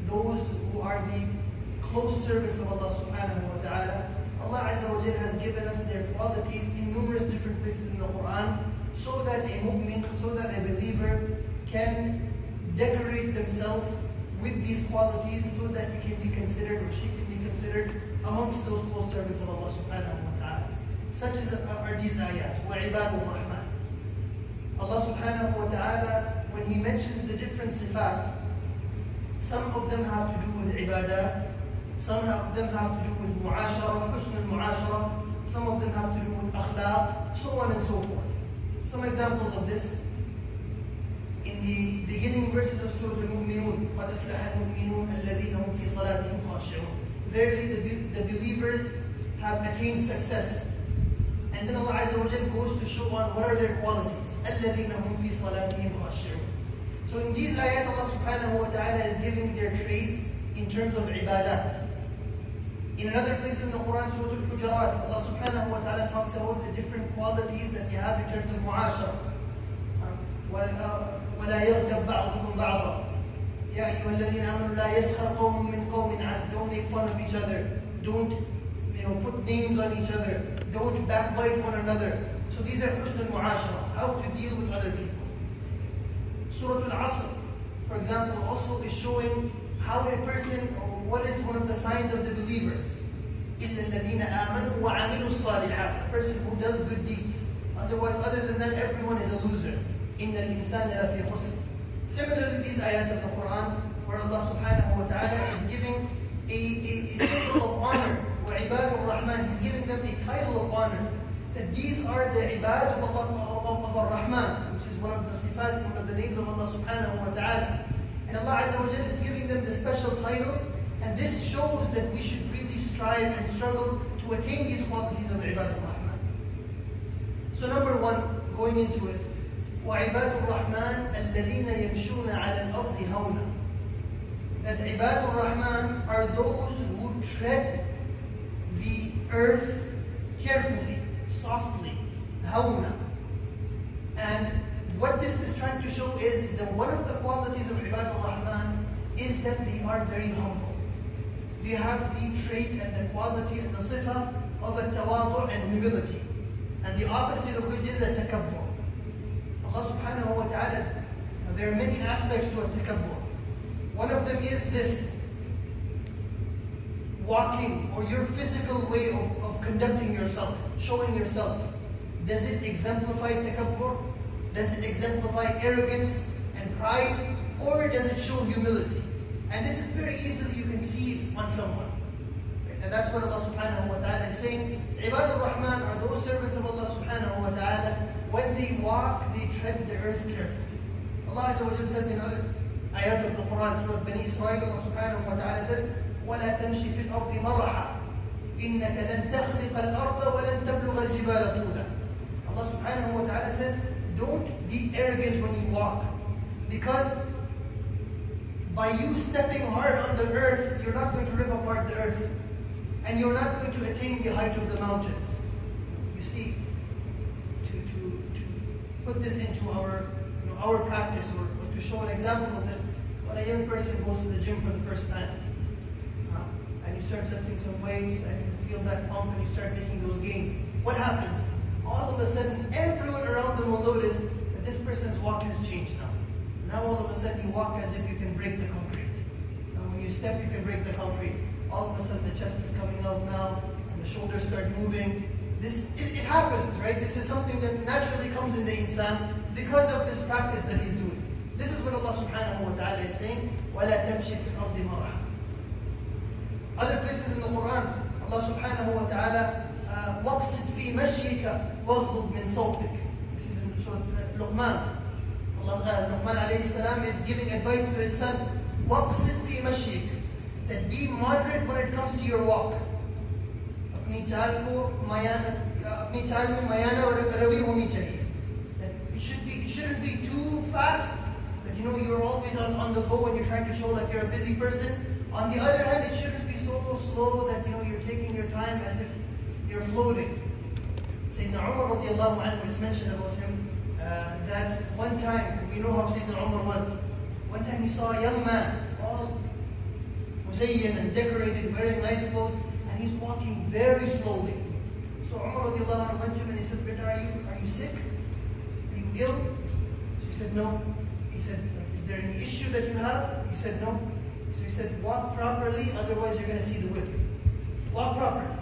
those who are the close servants of Allah subhanahu wa ta'ala. Allah Azza wa Jal has given us their qualities in numerous different places in the Quran, so that a mu'min, so that a believer can decorate themselves with these qualities, so that he can be considered, or she can be considered amongst those close servants of Allah subhanahu wa ta'ala. Such as are these ayat, وَعِبَادُ الرَّحْمَنِ. Allah subhanahu wa ta'ala, when He mentions the different sifat, some of them have to do with ibadat, some of them have to do with mu'ashara, husn al-mu'ashara, some of them have to do with akhlaq, so on and so forth. Some examples of this, in the beginning verses of Surah Al-Mu'minun, قَدْ أَفْلَحَ الْمُؤْمِنُونَ الَّذِينَ هُمْ فِي صَلَاتِهِمْ خَاشِعُونَ. Verily the believers have attained success. And then Allah Azza wa Jal goes to show on what are their qualities. الَّذِينَ هُمْ فِي صَلَاتِهِمْ خَاشِعُونَ. So in these ayat, Allah subhanahu wa ta'ala is giving their traits in terms of ibadat. In another place in the Quran, Surah Al-Hujurat, Allah subhanahu wa ta'ala talks about the different qualities that they have in terms of mu'ashara. وَلَا يَغْتَبْ بَعْضُكُمْ بَعْضًا. يَا أَيُّهَا الَّذِينَ آمَنُوا لَا يَسْخَرْ قَوْمٌ مِّن قَوْمٍ عَسَىٰ. Don't make fun of each other. Don't put names on each other. Don't backbite one another. So these are husn al-mu'ashara, how to deal with other people. Surah Al-Asr, for example, also is showing how a person, or what is one of the signs of the believers. إِلَّا الَّذِينَ آمَنُوا وَعَمِلُوا الصَّالِحَاتِ. A person who does good deeds. Otherwise, other than that, everyone is a loser. إِنَّ الْإِنسَانَ لَفِي خُسْرٍ. Similarly, these ayat of the Quran, where Allah subhanahu wa ta'ala is giving a symbol of honor, وَعِبَادُ الرَّحْمَنِ. He's giving them a title of honor. That these are the ibad of Allah, of Rahman, which is one of the sifat, one of the names of Allah subhanahu wa ta'ala. And Allah Azza wa Jal is giving them the special title, and this shows that we should really strive and struggle to attain these qualities of Ibad al-Rahman. So number one, going into it, وَعِبَادُ الرَّحْمَنِ الَّذِينَ يَمْشُونَ عَلَى الْأَرْضِ هَوْنًا. That Ibad al-Rahman are those who tread the earth carefully, softly, هَوْنًا. And what this is trying to show is that one of the qualities of Ibad al-Rahman is that they are very humble. They have the trait and the quality and the sifa of a tawadu and humility. And the opposite of which is a takabbur. Allah subhanahu wa ta'ala, there are many aspects to a takabbur. One of them is this walking, or your physical way of conducting yourself, showing yourself. Does it exemplify takabbur? Does it exemplify arrogance and pride? Or does it show humility? And this is very easily, you can see on someone. And that's what Allah subhanahu wa ta'ala is saying. Ibad al-Rahman are those servants of Allah subhanahu wa ta'ala. When they walk, they tread the earth carefully. Allah Azza wa Jal says in other ayat of the Quran, Surah Bani Israel, Allah subhanahu wa ta'ala says, وَلَا تَمْشِ فِي الْأَرْضِ مَرَحًا إِنَّكَ لَن تَخْلِقَ الْأَرْضَ وَلَن تَبْلُغَ الْجِبَالَ طُولًا. Allah subhanahu wa ta'ala says, don't be arrogant when you walk. Because by you stepping hard on the earth, you're not going to rip apart the earth. And you're not going to attain the height of the mountains. You see, to put this into our practice, or to show an example of this, when a young person goes to the gym for the first time, and you start lifting some weights, and you feel that pump, and you start making those gains, what happens? All of a sudden, everyone around them will notice that this person's walk has changed now. Now all of a sudden you walk as if you can break the concrete. Now when you step, you can break the concrete. All of a sudden the chest is coming out now, and the shoulders start moving. It happens, right? This is something that naturally comes in the insan because of this practice that he's doing. This is what Allah subhanahu wa ta'ala is saying, وَلَا تَمْشِ فِي الْأَرْضِ مَرَحًا. Other places in the Quran, Allah subhanahu wa ta'ala, وَقْصِدْ فِي مَشْيِكَ وَغْضُبْ مِنْ صَوْتِكَ. This is in Surah Luqman. Rahman alayhi salam is giving advice to his son, وَقْصِدْ فِي مَشْيِكَ. That be moderate when it comes to your walk. अपनी चाल में मायाना और रवि होनी चाहिए. That it shouldn't be too fast. That you're always on the go when you're trying to show that you're a busy person. On the other hand, it shouldn't be so slow that you're taking your time as if you're floating. Sayyidina Umar radiallahu anhu, it's mentioned about him that one time, we know how Sayyidina Umar was. One time he saw a young man, all muzayyin and decorated, wearing nice clothes, and he's walking very slowly. So Umar radiallahu anhu went to him and he said, "Beta, are you sick? Are you ill?" So he said, "No." He said, "Is there any issue that you have?" He said, "No." So he said, "Walk properly, otherwise you're going to see the wicked. Walk properly."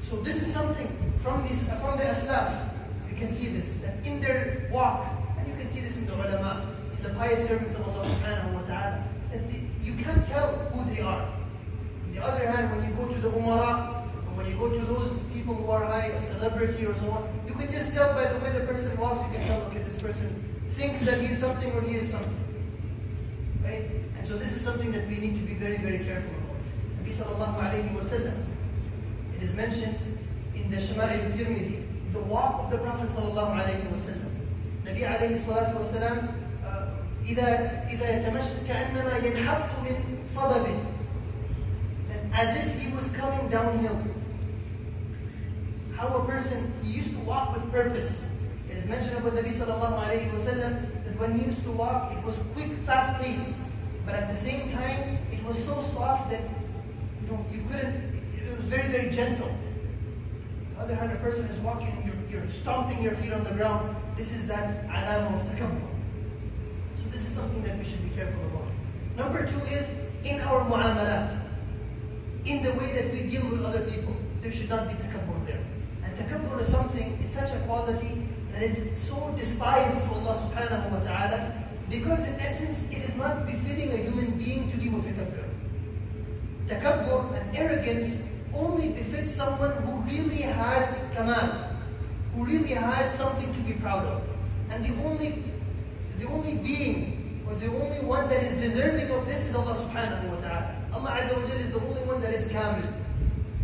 So this is something from the Aslaf. You can see this, that in their walk, and you can see this in the ulama, in the pious servants of Allah subhanahu wa ta'ala, that you can't tell who they are. On the other hand, when you go to the umara, or when you go to those people who are high, a celebrity or so on, you can just tell by the way the person walks, you can tell, okay, this person thinks that he is something or he is something. Right? And so this is something that we need to be very, very careful about. Nabi sallallahu alayhi wa sallam, it is mentioned in the Shama'il al-Tirmidhi, the walk of the Prophet sallallahu alayhi wa sallam. Nabi alayhi salatu wa sallam, إذا يتمشى كأنما ينحط من صبب, and as if he was coming downhill. How a person, he used to walk with purpose. It is mentioned about Nabi sallallahu alayhi wa sallam that when he used to walk, it was quick, fast paced, but at the same time, it was so soft that you couldn't, it was very, very gentle. On the other hand, a person is walking, you're stomping your feet on the ground. This is that alam of takabbur. So this is something that we should be careful about. Number two is in our mu'amalat, in the way that we deal with other people, there should not be takabbur there. And takabbur is something, it's such a quality that is so despised to Allah subhanahu wa ta'ala, because in essence, it is not befitting a human being to be mutakabbir. Takabbur and arrogance only befits someone who really has kamal, who really has something to be proud of. And the only being, or the only one that is deserving of this is Allah subhanahu wa ta'ala. Allah Azza wa Jalla is the only one that is kamil.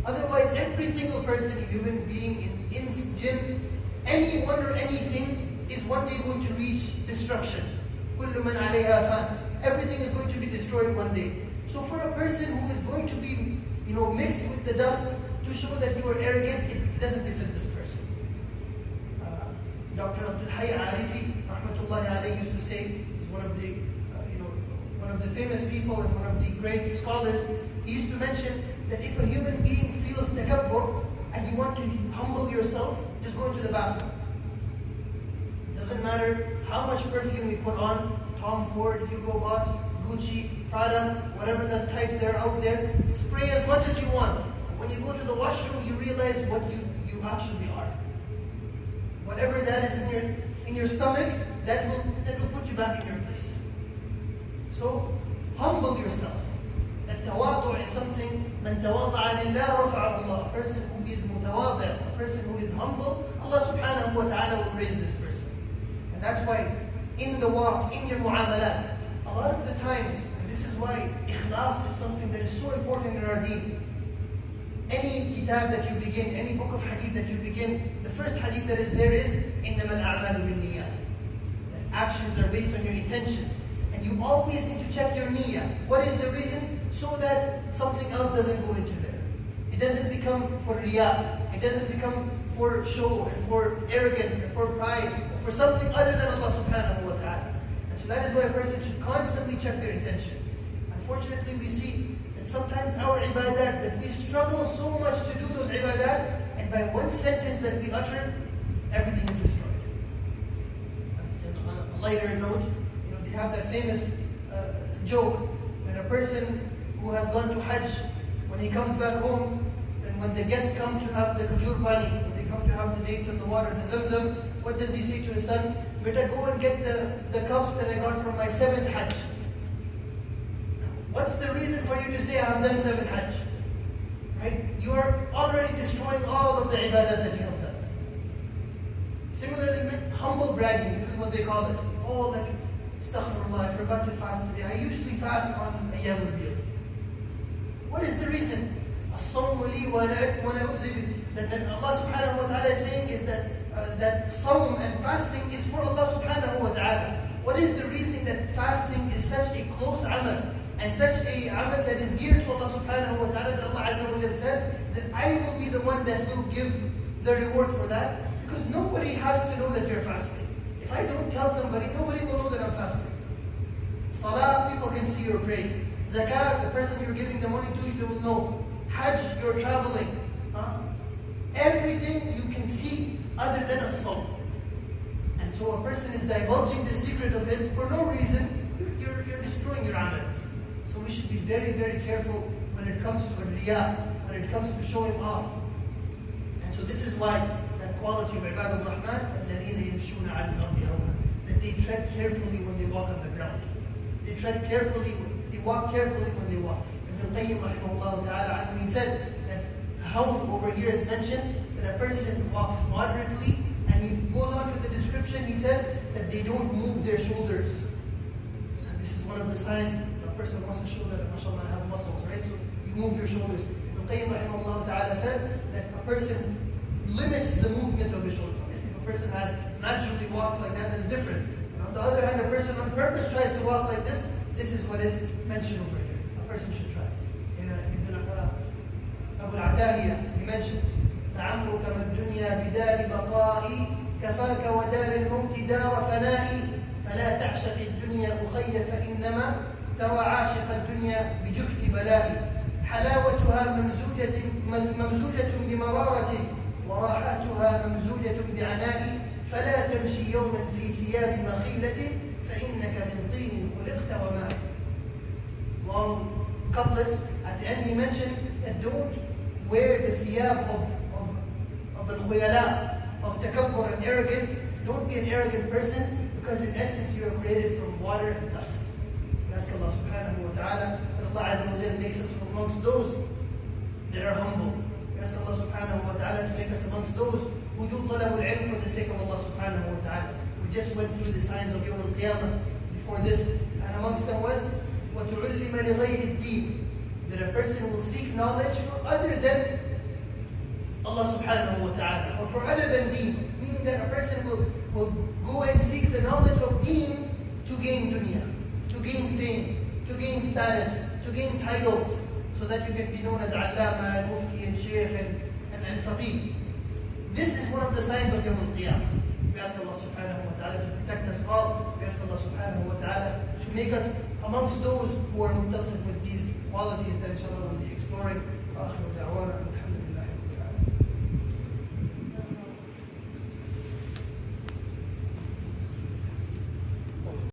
Otherwise, every single person, human being, in jinn, anyone or anything, is one day going to reach destruction. كُلُّ مَنْ عَلَيْهَا فَانٍ. Everything is going to be destroyed one day. So for a person who is going to be, mixed with the dust to show that you are arrogant, it doesn't befit this person. Dr. Abdul Hayy Arifi, rahmatullahi alayhi, used to say, he's one of the famous people and one of the great scholars. He used to mention that if a human being feels takabbur and you want to humble yourself, just go into the bathroom. Doesn't matter how much perfume you put on, Tom Ford, Hugo Boss, Gucci, Prada, whatever the types that are out there, spray as much as you want. When you go to the washroom, you realize what you actually are. Whatever that is in your stomach, that will put you back in your place. So humble yourself. And tawadu is something, man tawada'a lillah rafa'ahu Allah. A person who is mutawadi', a person who is humble, Allah subhanahu wa ta'ala will raise this person. And that's why in the walk, in your mu'amalat, a lot of the times, and this is why ikhlas is something that is so important in our deen. Any kitab that you begin, any book of hadith that you begin, the first hadith that is there is إِنَّمَا الْأَعْمَالُ بِالنِّيَّةِ. Actions are based on your intentions. And you always need to check your niyyah. What is the reason? So that something else doesn't go into there. It doesn't become for riyah. It doesn't become for show and for arrogance and for pride or for something other than Allah subhanahu wa ta'ala. And so that is why a person should constantly check their intention. Unfortunately, we see that sometimes our ibadat, that we struggle so much to do those ibadat, and by one sentence that we utter, everything is destroyed. And on a lighter note, they have that famous joke that a person who has gone to Hajj, when he comes back home, and when the guests come to have the khujur pani, when they come to have the dates and the water and the zamzam, what does he say to his son? Better go and get the cups that I got from my 7th Hajj. What's the reason for you to say I have done 7th Hajj? Right? You are already destroying all of the ibadah that you have done. Similarly, humble bragging, this is what they call it. Oh, like, astaghfirullah, I forgot to fast today. I usually fast on Ayyam al-Bid. What is the reason? As-sawmu li wa la uzib. That Allah subhanahu wa ta'ala is saying is that sawm and fasting is for Allah subhanahu wa ta'ala. What is the reason that fasting is such a close amal and such a amal that is dear to Allah subhanahu wa ta'ala, that Allah Azza wa Jalla says that I will be the one that will give the reward for that? Because nobody has to know that you're fasting. If I don't tell somebody, nobody will know that I'm fasting. Salah, people can see you're praying. Zakat, the person you're giving the money to, they will know. Hajj, you're traveling. Everything you can see other than a soul. And so a person is divulging the secret of his for no reason, you're destroying your amal. So we should be very, very careful when it comes to riya, when it comes to showing off. And so this is why that quality of Ibad al-Rahman, الَّذِينَ يَمْشُونَ عَلَى الْأَرْضِ هَوْنًا, that they tread carefully when they walk on the ground. They tread carefully, they walk carefully when they walk. Ibn Qayyim rahimahullah ta'ala, he said that hawn over here is mentioned, that a person walks moderately, and he goes on to the description, he says that they don't move their shoulders. And this is one of the signs that a person wants to show that, mashallah, I have muscles, right? So you move your shoulders. Ibn Qayyim rahimahullah ta'ala says that a person limits the movement of his shoulders. Obviously, if a person naturally walks like that, that's different. And on the other hand, a person on purpose tries to walk like this is what is mentioned over here. A person should try. Abu al-Atahiya, he mentioned, لعمرك ما الدنيا بدار بقائي كفاك ودار الموت دار فنائي فلا تعشق الدنيا أخي فإنما ترى عاشق الدنيا بجهد بلائي حلاوتها ممزوجة بمرارة وراحتها ممزوجة بعناء فلا تمشي يوما في ثياب مخيلة فإنك من طين خلقت وماء. Long couplets. At the end he mentioned that don't wear the thiyab of al-khuyala, of takabbur and arrogance. Don't be an arrogant person, because in essence you are created from water and dust. We ask Allah subhanahu wa ta'ala that Allah azza wa jalla makes us from amongst those that are humble. We ask Allah subhanahu wa ta'ala to make us amongst those who do talab al-ilm for the sake of Allah subhanahu wa ta'ala. We just went through the signs of Yawm al-Qiyamah before this, and amongst them was وَتُعُلِّمَ لِغَيْرِ الدِّينِ, that a person will seek knowledge for other than Allah subhanahu wa ta'ala, or for other than deen, meaning that a person will go and seek the knowledge of deen to gain dunya, to gain fame, to gain status, to gain titles, so that you can be known as allama and mufti and shaykh and faqih. This is one of the signs of Yawm al-Qiyamah. We ask Allah subhanahu wa ta'ala to protect us all. We ask Allah subhanahu wa ta'ala to make us amongst those who are muttasif with these qualities that inshallah we'll be exploring.